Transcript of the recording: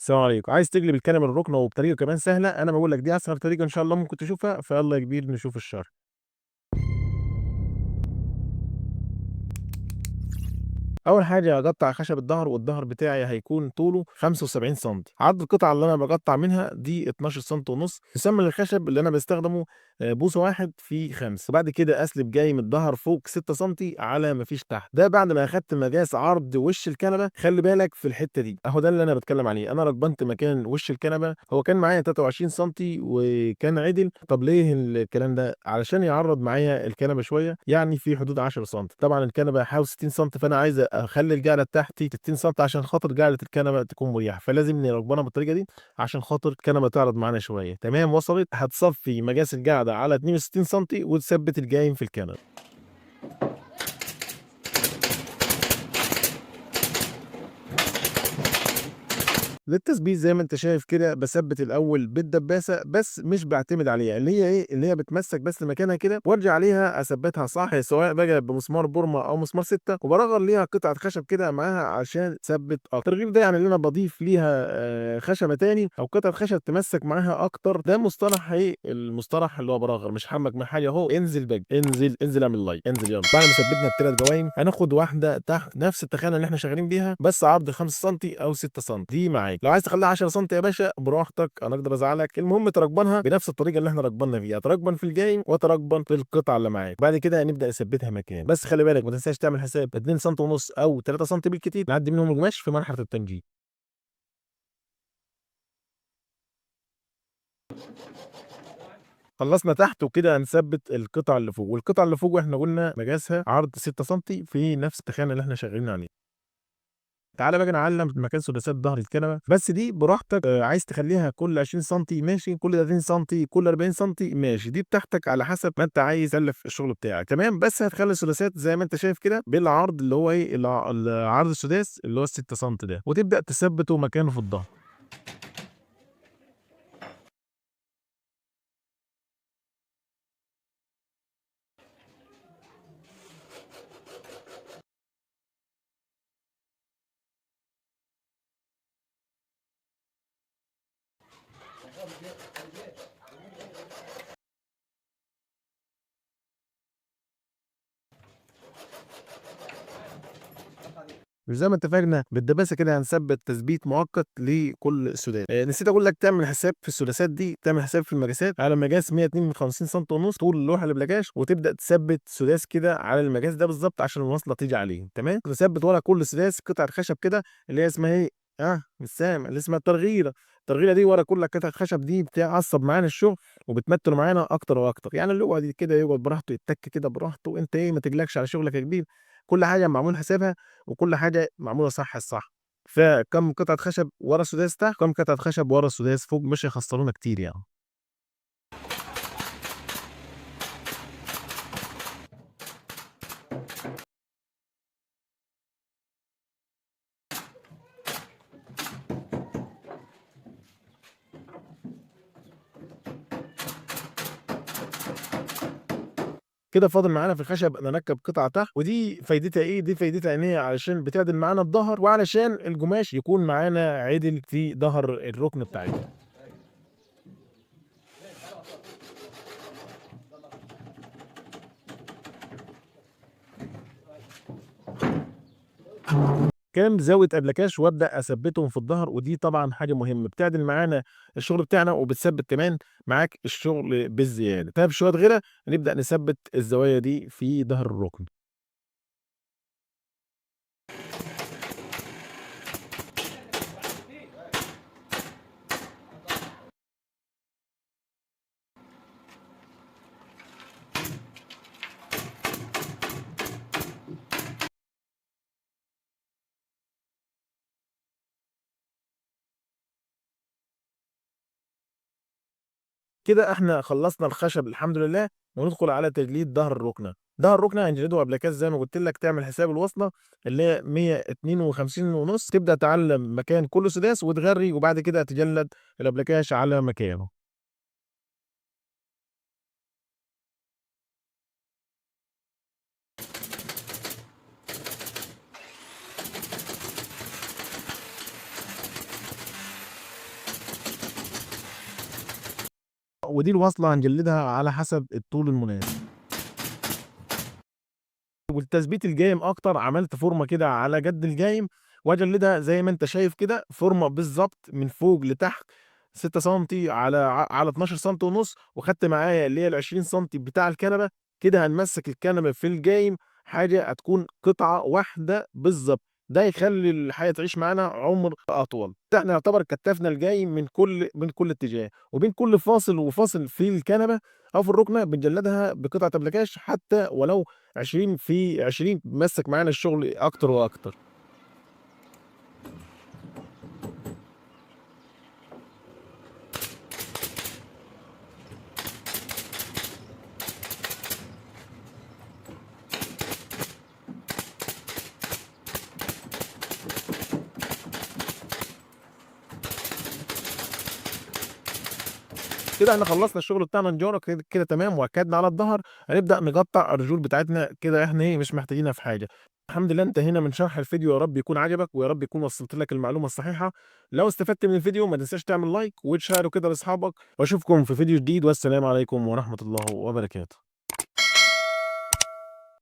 السلام عليكم. عايز تقلب الكنبه للركنه وبطريقه كمان سهله، انا باقول لك دي اسهل طريقه ان شاء الله ممكن تشوفها، فيالّا يا كبير نشوف الشرح. أول حاجة هاقطّع خشب الضهر، والضهر بتاعي هيكون طوله 75 سنتي، عرض القطعة اللي أنا باقطّع منها دي 12 سنتي ونُص، مسمّن الخشب اللي أنا باستخدمه بوصة 1 في 5، وبعد كده أسلب جاي من الضهر فوق 6 سنتي على ما فيش تحت، ده بعد ما أخدت مقاس عرض وش الكنبة. خلّي بالك في الحتة دي، أهو ده اللي أنا باتكلم عليه، أنا ركبنت مكان وش الكنبة هو كان معايا 23 سنتي وكان عِدِل. طب ليه الكلام ده؟ علشان يعرّض معايا الكنبة شوية، يعني في حدود 10 سنتي، طبعًا الكنبة حوالي 60 سنتي، فأنا عايز أخلّي الجعلة بتاعتي 60 سنتي عشان خاطر جعلة الكنبة تكون مريحة، فلازم نركبنها بالطريقة دي عشان خاطر الكنبة تعرض معانا شوية. تمام وصلت؟ هتصفّي مقاس الجعلة على 62 سنتي وتثبّت الجايم في الكنبة. للتثبيت زي ما أنت شايف كده باثبّت الأول بالدباسة، بس مش باعتمد عليها، اللي هي إيه، اللي هي بتمسّك بس مكانها كده وارجع عليها أثبّتها صح، سواء بقى بمسمار بورمة أو مسمار 6، وباصغّر ليها قطعة خشب كده معاها عشان تثبّت أكتر. غير ده يعني اللي أنا باضيف ليها خشبة تاني أو قطعة خشب تمسّك معاها أكتر، ده مصطلح إيه، المصطلح اللي هو باراغر، مش هاحمّك من حاجة أهو، انزل بقى، انزل اعمل لايك، انزل يالّا. بعد ما ثبّتنا ال3 جوايم هناخد واحدة تحت نفس التخانة اللي إحنا شغالين بيها، بس عرض 5 سنتي أو 6 سنتي، دي معاك. لو عايز تخلّيها 10 سنتي يا باشا براحتك، أنا أقدر أزعّلك، المهم تركبنها بنفس الطريقة اللي إحنا ركبنا فيها، تركبن في الجايم وتركبن في القطعة اللي معاك. بعد كده هنبدأ نثبّتها مكان، بس خلّي بالك ما تنساش تعمل حساب 2 سنتي ونُص أو 3 سنتي بالكتير نعدّي منهم القماش في مرحلة التنجيد. خلّصنا تحت وكده هنثبّت القطعة اللي فوق، والقطعة اللي فوق إحنا قُلنا مقاسها عرض 6 سنتي في نفس التخانة اللي إحنا شغالين عليها. تعالَ بقى نعلّم مكان سداسات ضهر الكنبة، بس دي براحتك، عايز تخلّيها كل 20 سنتي ماشي، كل 30 سنتي، كل 40 سنتي ماشي، دي بتاعتك على حسب ما أنت عايز تألّف الشغل بتاعك، تمام. بس هتخلّي السداسات زي ما أنت شايف كده بالعرض اللي هو إيه، العرض السداس اللي هو ال6 سنتي ده، وتبدأ تثبّته مكانه في الضهر. وزي ما اتفقنا بالدباسة كده هنثبّت تثبيت مؤقت لكل سداسة. نسيت أقول لك تعمل حساب في السداسات دي، تعمل حساب في المقاسات على مقاس 152 سنتي ونُص طول اللوحة الأبلكاش، وتبدأ تثبّت سداس كده على المقاس ده بالضبط عشان الوصلة تيجي عليه، تمام. تثبّت ورا كل سداس قطعة خشب كده اللي هي اسمها إيه، مش سامع، اللي اسمها الترغيلة. الترغيلة دي ورا كل قطعة خشب دي بتعصّب معانا الشغل وبتمتّله معانا أكتر وأكتر، يعني اللي يقعد كده يقعد براحته، يتّك كده براحته، أنت إيه ما تقلقش على شغلك يا كبير، كل حاجة معمول حسابها وكل حاجة معمولة صح الصح. فكام قطعة خشب ورا السداس تحت، وكام قطعة خشب ورا السداس فوق، مش هيخسرونا كتير يعني. كده فاضل معانا في الخشب نركب قطعة تحت، ودي فايدتها إيه؟ دي فايدتها إن هي علشان بتعدل معانا الضهر، وعلشان القماش يكون معانا عدل في ضهر الركن بتاعتنا. كام زاوية أبلكاش وأبدأ أثبّتهم في الضهر، ودي طبعًا حاجة مهمة، بتعدل معانا الشغل بتاعنا وبتثبّت كمان معاك الشغل بالزيادة. طيب شوية غيرة نبدأ نثبّت الزوايا دي في ضهر الركن. كده إحنا خلّصنا الخشب الحمد لله، وندخل على تجليد ضهر الرُكنة. ضهر الرُكنة هنجلده أبلكاش زي ما قُلت لك، تعمل حساب الوصلة اللي هي 152.5، تبدأ تعلّم مكان كل سداس وتغرّي، وبعد كده تجلّد الأبلكاش على مكانه. ودي الوصلة هنجلدها على حسب الطول المناسب. والتثبيت الجايم أكتر عملت فورمة كده على قد الجايم، وأجلدها زي ما أنت شايف كده فورمة بالضبط من فوق لتحت 6 سنتي على 12 سنتي ونُص، وخدت معايا اللي هي ال20 سنتي بتاع الكنبة. كده هنمسّك الكنبة في الجايم حاجة هتكون قطعة واحدة بالضبط، ده يخلّي الحاجة تعيش معانا عُمر أطول. إحنا يعتبر كتّفنا الجايم من كل اتجاه، وبين كل فاصل وفاصل في الكنبة أو في الرُكنة بنجلّدها بقطعة أبلكاش حتى ولو 20 في 20 بيمسّك معانا الشغل أكتر وأكتر. كده إحنا خلّصنا الشغل بتاعنا نجارة كده تمام، وأكّدنا على الضهر. هنبدأ نقطّع الرجول بتاعتنا كده إحنا إيه مش محتاجينها في حاجة. الحمد لله انتهينا من شرح الفيديو، يا رب يكون عجبك ويا رب يكون وصّلت لك المعلومة الصحيحة. لو استفدت من الفيديو ما تنساش تعمل لايك وتشيره كده لأصحابك، وأشوفكم في فيديو جديد، والسلام عليكم ورحمة الله وبركاته.